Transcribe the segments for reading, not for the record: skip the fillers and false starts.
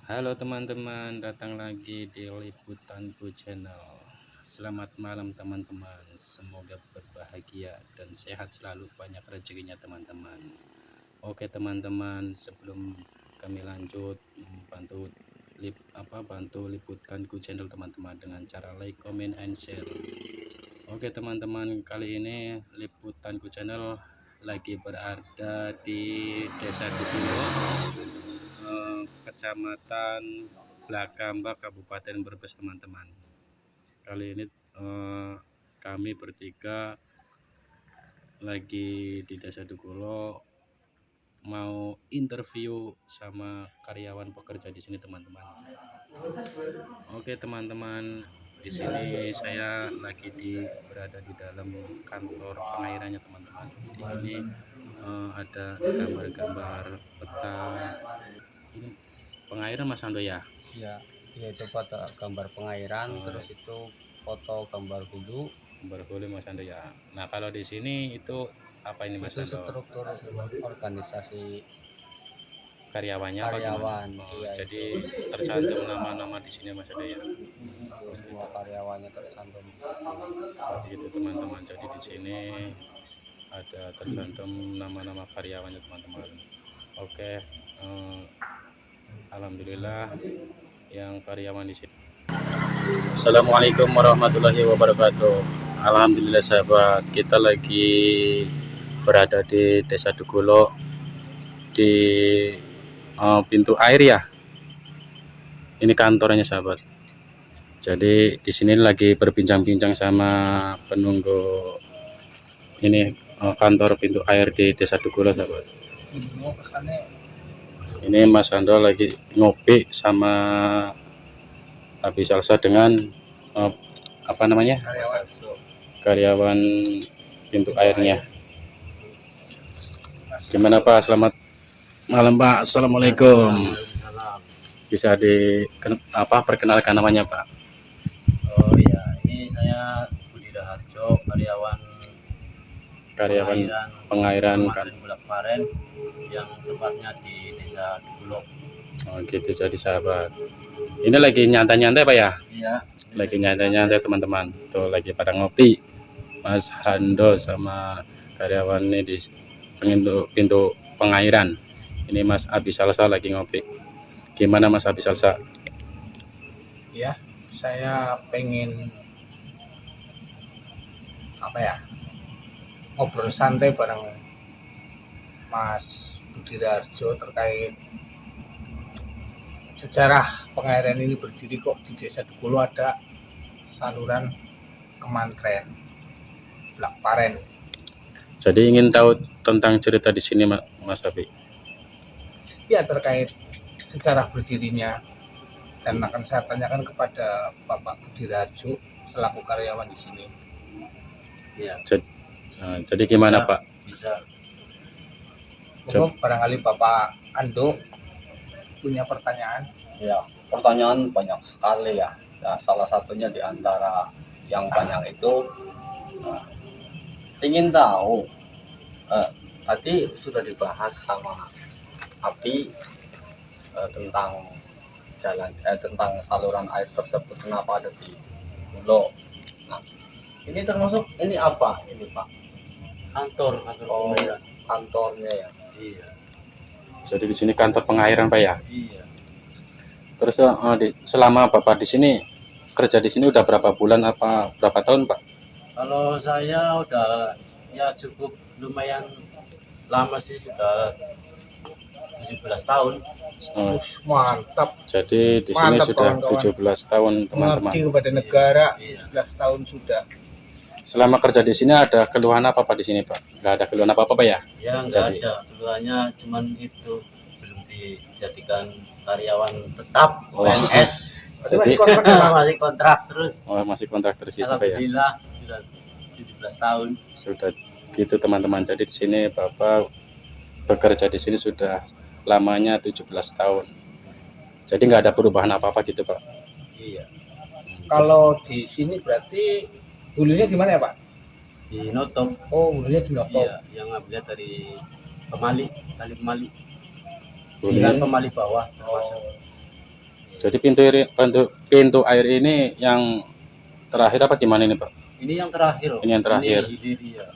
Halo teman-teman, datang lagi di Liputanku Channel. Selamat malam teman-teman, semoga berbahagia dan sehat selalu, banyak rezekinya teman-teman. Oke teman-teman, sebelum kami lanjut, bantu Liputanku Channel teman-teman dengan cara like, comment, and share. Oke teman-teman, kali ini Liputanku Channel lagi berada di Desa Dukulo, Kecamatan Blakamba, Kabupaten Brebes teman-teman. Kali ini kami bertiga lagi di Desa Dukulo mau interview sama karyawan pekerja di sini teman-teman. Oke teman-teman, di sini saya lagi berada di dalam kantor pengairannya teman-teman. Di sini ada gambar-gambar peta. Ini pengairan Mas Ando ya? Ya, yaitu foto gambar pengairan, terus itu foto gambar hulu. Gambar hulu Mas Ando ya. Nah kalau di sini itu apa ini Mas Itu Ando? struktur organisasi Karyawannya apa karyawan. gimana? Iya, Jadi tercantum nama-nama di sini Mas Ando ya. semua karyawannya tercantum. Itu teman-teman. Jadi di sini ada tercantum nama-nama karyawannya teman-teman. Oke, alhamdulillah yang karyawan di sini. Assalamualaikum warahmatullahi wabarakatuh. Alhamdulillah sahabat, kita lagi berada di Desa Dukulo di pintu air ya. Ini kantornya sahabat. Jadi di sini lagi berbincang-bincang sama penunggu ini kantor pintu air di Desa Dukulo sahabat. Ini Mas Ando lagi ngopi sama Abi Salsa dengan apa namanya, karyawan pintu airnya. Gimana Pak? Selamat malam Pak. Assalamualaikum. Bisa perkenalkan namanya Pak? Oh iya, ini saya Budi Raharjo, karyawan pengairan Kabupaten Bulak-Paren yang tempatnya di Desa Dukulo. Oh gitu, jadi sahabat. Ini lagi nyantai-nyantai Pak ya? Iya. Lagi nyantai-nyantai teman-teman. Tuh lagi pada ngopi. Mas Hando sama karyawan ini di pintu pengairan. Ini Mas Abi Salsa lagi ngopi. Gimana Mas Abi Salsa? Ya, saya pengen ngobrol santai bareng Mas Budi Raharjo terkait sejarah pengairan ini berdiri. Kok di Desa Dukulo ada saluran Kementerian Bulak-Paren. Jadi ingin tahu tentang cerita di sini Mas Abi? Ya, terkait sejarah berdirinya, dan akan saya tanyakan kepada Bapak Budi Raharjo selaku karyawan di sini. Iya. Jadi gimana Pak? Bisa. Barangkali Bapak Ando punya pertanyaan. Ya, pertanyaan banyak sekali ya. Nah, salah satunya di antara yang banyak itu ingin tahu, tadi sudah dibahas sama Abi tentang tentang saluran air tersebut, kenapa ada di Pulau. Nah, ini termasuk ini apa ini Pak? Kantor pengairan. Kantornya ya. Iya. Jadi di sini kantor pengairan Pak ya? Iya. Terus selama Bapak di sini kerja di sini udah berapa bulan apa berapa tahun Pak? Kalau saya udah ya cukup lumayan lama sih, sudah 17 tahun. Mantap. Jadi di sini sudah kawan-kawan. 17 tahun teman-teman. Mengabdi kepada negara, 17 tahun sudah. Selama kerja di sini ada keluhan apa Pak di sini Pak? Nggak ada keluhan apa Pak ya? Ya nggak ada, keluarnya cuman itu belum dijadikan karyawan tetap PNS. Jadi Masih kontrak terus. masih kontrak terus itu Pak ya? Alhamdulillah sudah 17 tahun. Sudah gitu teman-teman. Jadi di sini Bapak bekerja di sini sudah lamanya 17 tahun. Jadi nggak ada perubahan apa-apa gitu Pak? Iya. Kalau di sini berarti hulunya gimana ya Pak? Di Notok. Oh, hulunya di Notok. Iya, yang ngambilnya dari Pemali, tali Pemali. Hulunya Pemali bawah. Oh. Jadi pintu air ini yang terakhir apa gimana ini Pak? Ini yang terakhir. Ini yang terakhir. Ini hilir, ya.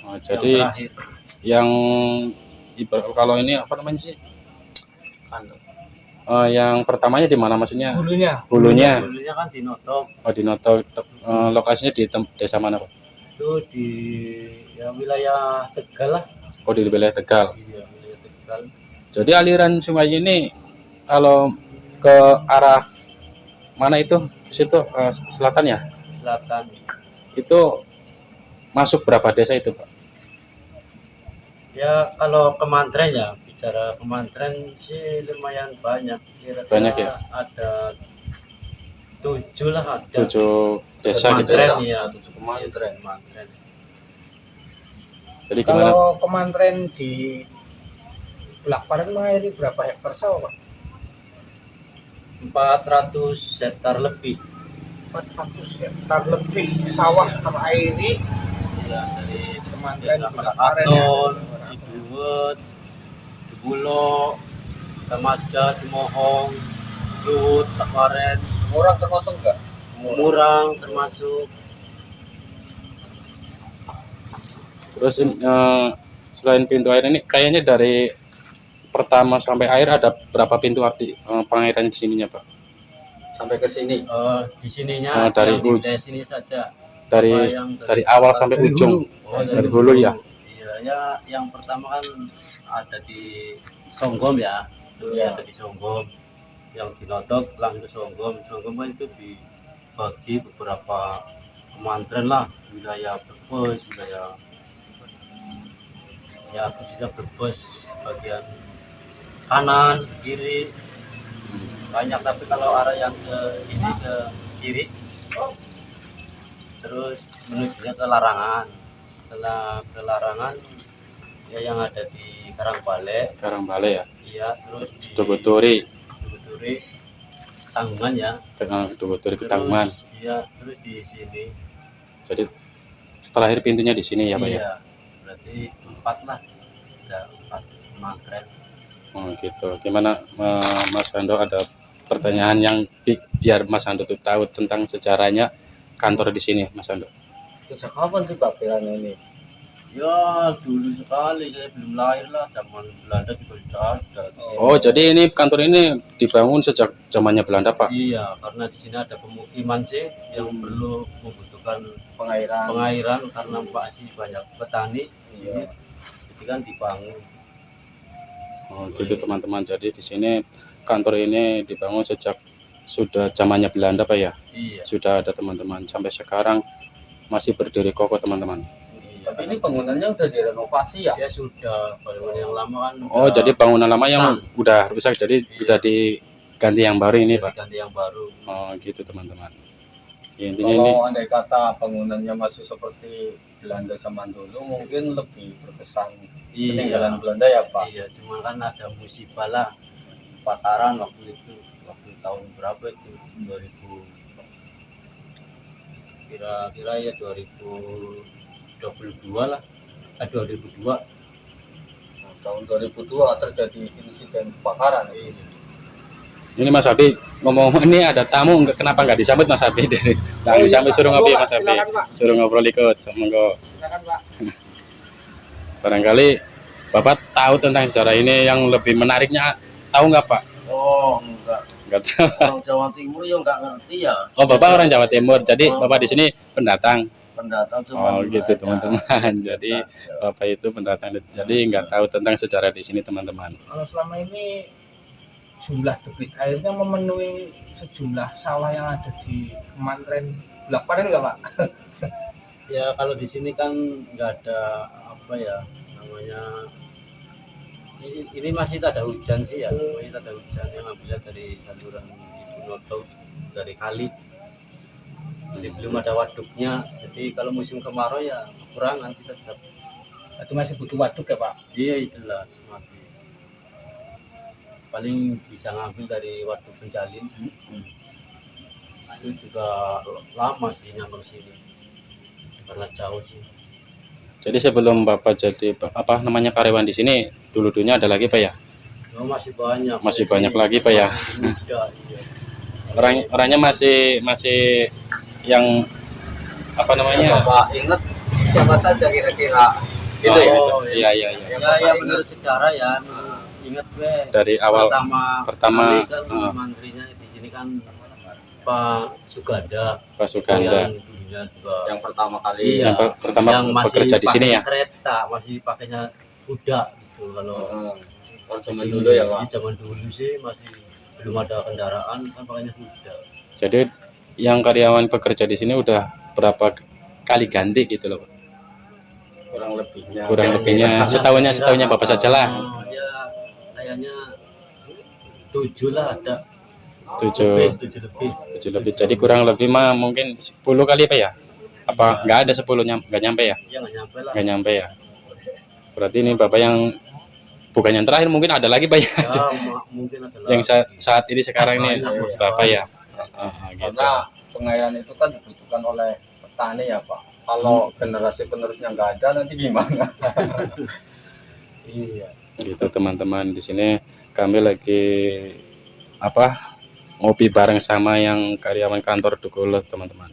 Oh, Yang jadi terakhir. yang kalau ini apa namanya sih? Yang pertamanya di mana maksudnya? Hulunya. Hulunya. Dulunya kan di Notok. Oh di Noto. Lokasinya di desa mana Pak? Itu di ya wilayah Tegal lah. Oh di wilayah Tegal. Iya, wilayah Tegal. Jadi aliran sungai ini kalau ke arah mana itu? Ke situ selatan ya? Selatan. Itu masuk berapa desa itu Pak? Ya kalau Kemantren ya, bicara Kemantren sih lumayan banyak. Kira-kira Banyak ya? Ada 7 lah ada. 7 desa gitu Kemantren ya? ya. 7 Kemantren. Kemantren. Jadi gimana? Kalau Kemantren di Blakparan mengairi berapa hektar sawah Pak? 400 hektar lebih. 400 hektar lebih sawah terairi Ya, dari Kemantren Desa Blakparan ya. Katon, Cibuwet, Cibulo, Tamaja, Cimohong, Lut, Takaren, Orang termasuk enggak? Murang termasuk. Terus selain pintu air ini kayaknya dari pertama sampai air ada berapa pintu pengairan di sininya Pak? Sampai ke sini. Di sininya dari yang di wilayah sini saja. Dari Apa yang dari awal sampai dari ujung. hulu. Dari hulu ya. Iya, ya yang pertama kan ada di Songgom ya. Itu Iya. ada di Songgom. Yang di Notok langsung ke Songgom. Songgom kan itu dibagi beberapa kemantren lah, wilayah Brebes, wilayah ya khususnya Brebes bagian kanan, kiri banyak, tapi kalau arah yang ke ini ke kiri terus menuju ke Larangan. Setelah ke Larangan ya yang ada di Karangbale, Karangbale ya. iya, terus di Tuguturi, Tuguturi, Tanggungan ya, Tuguturi terus Ketanggungan. iya, terus di sini Jadi terakhir pintunya di sini ya Pak ya. iya, berarti 4 lah, ada 4 kemantren. Oh gitu. Gimana Mas Ando, ada pertanyaan yang biar Mas Ando tuh tahu tentang sejarahnya kantor di sini Mas Ando. Sejak kapan sih Pak Piran ini? Ya dulu sekali, saya belum lahir lah, zaman Belanda juga sudah ada. Oh jadi ini kantor ini dibangun sejak zamannya Belanda Pak? Iya, karena di sini ada pemukiman sih yang perlu membutuhkan Pengairan. pengairan karena masih banyak petani di sini. Jadi kan dibangun. Oh gitu teman-teman. Jadi di sini kantor ini dibangun sejak sudah zamannya Belanda Pak ya. Iya. Sudah ada teman-teman, sampai sekarang masih berdiri kokoh teman-teman. Iya. Tapi ini bangunannya udah direnovasi ya? Ya sudah, bangunan yang lama kan. Oh jadi bangunan lama yang rusak. udah rusak, jadi udah diganti yang baru ini Pak. Ganti yang baru. Oh gitu teman-teman. Ya, intinya ini Kalau andai kata bangunannya masih seperti Belanda zaman dulu, mungkin lebih berkesan peninggalan Belanda ya Pak? Iya, cuma kan ada musibah lah, kebakaran waktu itu, waktu tahun berapa itu, 2000, kira-kira ya 2022 lah, 2002. Tahun 2002 terjadi insiden kebakaran. ini Mas Abi ngomong, ini ada tamu, kenapa nggak disambut Mas Abi? Nggak disambut, suruh ngopi Mas Abi, Silakan, Pak. suruh ngobrol ikut. Monggo. Silakan Pak. Barangkali Bapak tahu tentang sejarah ini, yang lebih menariknya tahu nggak Pak? Oh enggak, Nggak tahu. orang Jawa Timur ya nggak ngerti ya. Oh Bapak orang Jawa Timur, jadi Bapak di sini pendatang. Pendatang cuma Oh gitu teman-teman. Jadi Bapak itu pendatang, jadi nggak tahu tentang sejarah di sini teman-teman. Kalau selama ini jumlah debit airnya memenuhi sejumlah sawah yang ada di Kemantren Blakparan enggak Pak? Ya kalau di sini kan nggak ada apa ya namanya, ini masih tak ada hujan sih ya, masih tak ada hujan yang ambilnya dari saluran Ibu Noto, dari kali. Jadi belum ada waduknya, jadi kalau musim kemarau ya kurang nanti tetap. Itu masih butuh waduk ya Pak? Iya jelas masih. Paling bisa ngambil dari waduk Penjalin. Itu juga lama sih nyambung sini, karena jauh sih. Jadi sebelum Bapak jadi apa namanya karyawan di sini, dulunya ada lagi Pak ya? Oh, masih banyak. Masih banyak lagi Pak ya. Muda, iya. Orangnya masih yang apa Ya, namanya? Bapak ingat siapa saja kira-kira gitu ya? Oh, iya iya iya. Ya, ya menurut sejarah ya, ingat gue Dari awal pertama, kali kan menterinya di sini kan Pak Suganda. Pak Suganda Yang dulunya juga Yang pertama kali Iya. yang pertama yang masih bekerja di sini pakai ya. kereta, masih pakainya kuda gitu. Kalau kalau zaman dulu ya Pak. di zaman dulu sih masih belum ada kendaraan, kan pakainya kuda. Jadi yang karyawan bekerja di sini udah berapa kali ganti gitu loh Pak? Kurang lebihnya. Kurang lebihnya setahunnya Bapak saja lah. Ya kayaknya 7 lah ada. 7 lebih. lebih. Jadi kurang lebih mah mungkin 10 kali Pak ya? Apa nggak ada 10 nggak nyampe ya? Ya nggak nyampe lah. Nggak nyampe ya. Berarti ini Bapak yang bukan yang terakhir, mungkin ada lagi Pak ya. Ya, mungkin ada lah. Yang saat ini sekarang ini Banyak, Bapak ya. Gitu. Karena pengairan itu kan dibutuhkan oleh petani ya Pak. Kalau generasi penerusnya nggak ada nanti gimana? Iya. Gitu teman-teman, di sini kami lagi ngopi bareng sama yang karyawan kantor Dukulo teman-teman,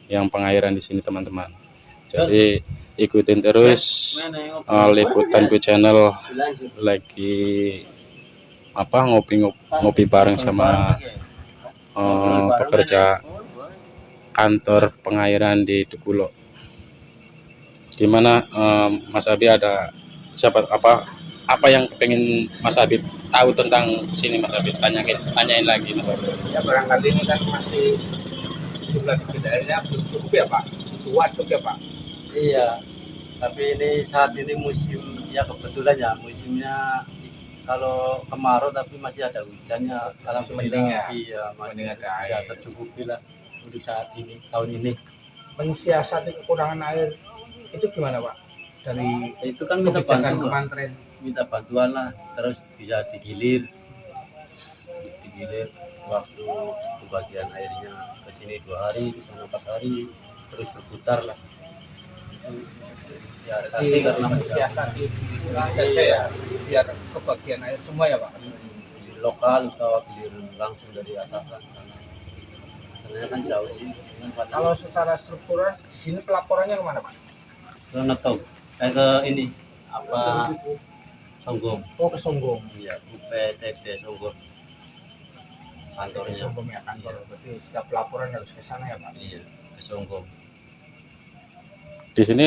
yang pengairan di sini teman-teman. Jadi ikutin terus liputanku channel, lagi ngopi bareng sama pekerja kantor pengairan di Dukulo. Gimana Mas Abi, ada siapa apa yang pengen Mas Abi tahu tentang sini Mas Abi? Tanyain lagi Mas Abi. Ya barangkali ini kan masih jumlah airnya belum cukup ya Pak, waduk ya Pak. Iya. Tapi ini saat ini musim, ya kebetulan ya musimnya kalau kemarau tapi masih ada hujannya. Mending ya? Iya, masih Mending ada bisa air. tercukupi lah untuk saat ini, tahun ini. Mensiasati kekurangan air itu gimana Pak? Dari Itu kan minta kebijakan bantuan, kementerian. lah, terus bisa digilir waktu pembagian airnya ke sini 2 hari, di sana 4 hari, terus berputar lah. Ya, Jadi karena mensiasati diri sendiri saja ya, biar kebagian air semua ya Pak. gilir lokal atau gilir langsung dari atasan sana. Sebenarnya kan jauh sih. Kalau secara struktural di sini pelaporannya kemana Pak? Ke Netong, ke ini apa Songgom. Oh ke Songgom. Iya, UPTD Songgom. Kantornya. Songgom ya kantor. Berarti setiap laporan harus ke sana ya Pak. Iya, ke Songgom. Di sini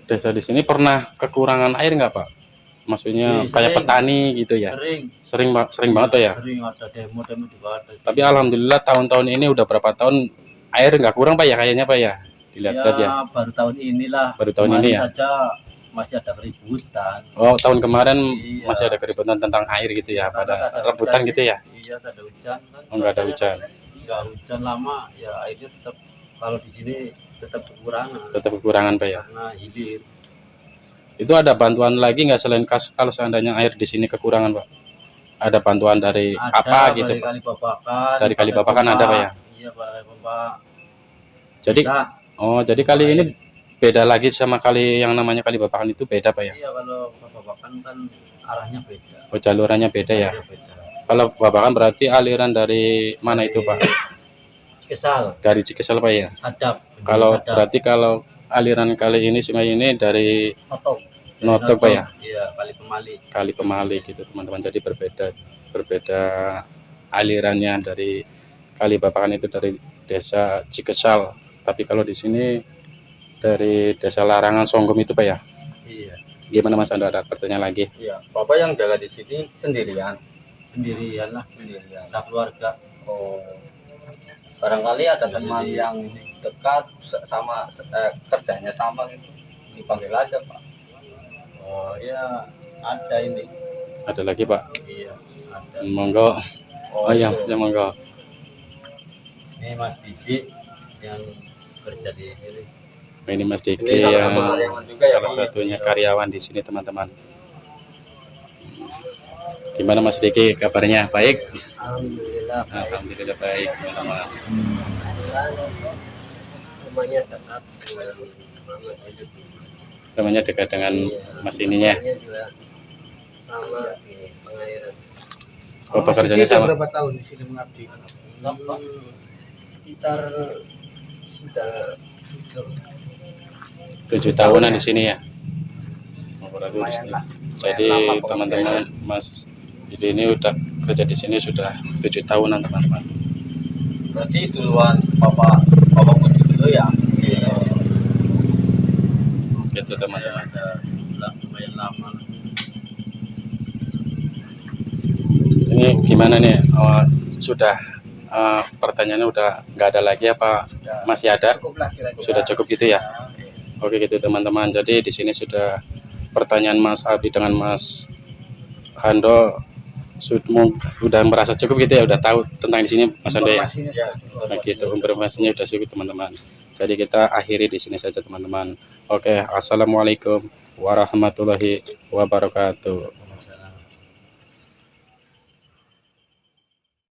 desa di sini pernah kekurangan air nggak Pak? Maksudnya kayak Sering. petani gitu ya? Sering Sering banget Pak ya? Sering ada demo juga ada. Tapi alhamdulillah tahun-tahun ini udah berapa tahun air nggak kurang Pak ya, kayaknya Pak ya? Dilihat ya. Baru tahun inilah. Baru tahun Kemarin ini ya? saja masih ada keributan. Oh, tahun kemarin Iya. masih ada keributan tentang air gitu ya, Karena pada ada rebutan hujan gitu ya? Iya, ada hujan kan. Oh, nggak ada hujan. Nggak hujan lama, ya airnya tetap, kalau di sini tetap kekurangan Tetap kekurangan Pak ya? karena hilir. Itu ada bantuan lagi nggak selain kalau seandainya air di sini kekurangan Pak? Ada bantuan dari Ada apa gitu dari Pak? Kali Babakan. Dari Kali Babakan ada, Pak ya? Iya, Kali Babakan. Jadi Bisa. jadi kali ini beda lagi sama kali yang namanya Kali Babakan, itu beda Pak ya? Iya, kalau Babakan kan arahnya beda. Oh, jalurannya beda ya? Arahnya beda. Kalau Babakan berarti aliran dari mana itu Pak? Cikesal, Dari Cikesel Pak ya? Sadap. Kalau Sadap. berarti kalau aliran kali ini, sungai ini dari Notok. Notok Pak ya? Iya, Kali Pemali. Kali Pemali gitu teman-teman. Jadi berbeda alirannya. Dari Kali Babakan itu dari desa Cikesal, tapi kalau di sini dari desa Larangan Songgom itu Pak ya? Iya, Gimana Mas, ada pertanyaan lagi? Iya, Bapak yang jaga di sini sendirian. sendirian lah, keluarga. Oh, barangkali ada teman yang dekat sama kerjanya sama gitu, dipanggil aja Pak. Oh ya, ada ini. Ada lagi Pak? Iya, ada. Monggo. Oh iya, ya monggo. Ini Mas Didi yang kerja di sini. Ini Mas Diki Ini salah yang satu karyawan juga ya, salah Pak? satunya karyawan di sini teman-teman. Gimana Mas Diki, kabarnya baik? Alhamdulillah. Alhamdulillah baik teman-teman. Rumahnya dekat dengan Namanya dekat dengan Mas ininya. juga sama pengairan. Oh, pekerjaannya Jadi sudah sama. berapa tahun di sini mengabdi? Sekitar sudah 7 tahunan di sini ya. Oh, berarti di Lumayan sini. lah. Jadi Lumayan lama teman-teman Mas ini udah kerja di sini sudah 7 tahunan teman-teman. Berarti duluan Bapak Budi dulu ya. Gitu teman-teman. ada lumayan lama. Ini gimana nih? Sudah pertanyaannya udah nggak ada lagi apa masih ada? Cukup lah kira-kira. Sudah cukup gitu ya? Oke gitu teman-teman. Jadi di sini sudah pertanyaan Mas Aldi dengan Mas Hando sudah merasa cukup gitu ya, udah tahu tentang di sini Mas Hando ya. Informasinya sudah cukup. Nah, gitu informasinya sudah cukup teman-teman. Jadi kita akhiri di sini saja teman-teman. Oke, assalamualaikum warahmatullahi wabarakatuh.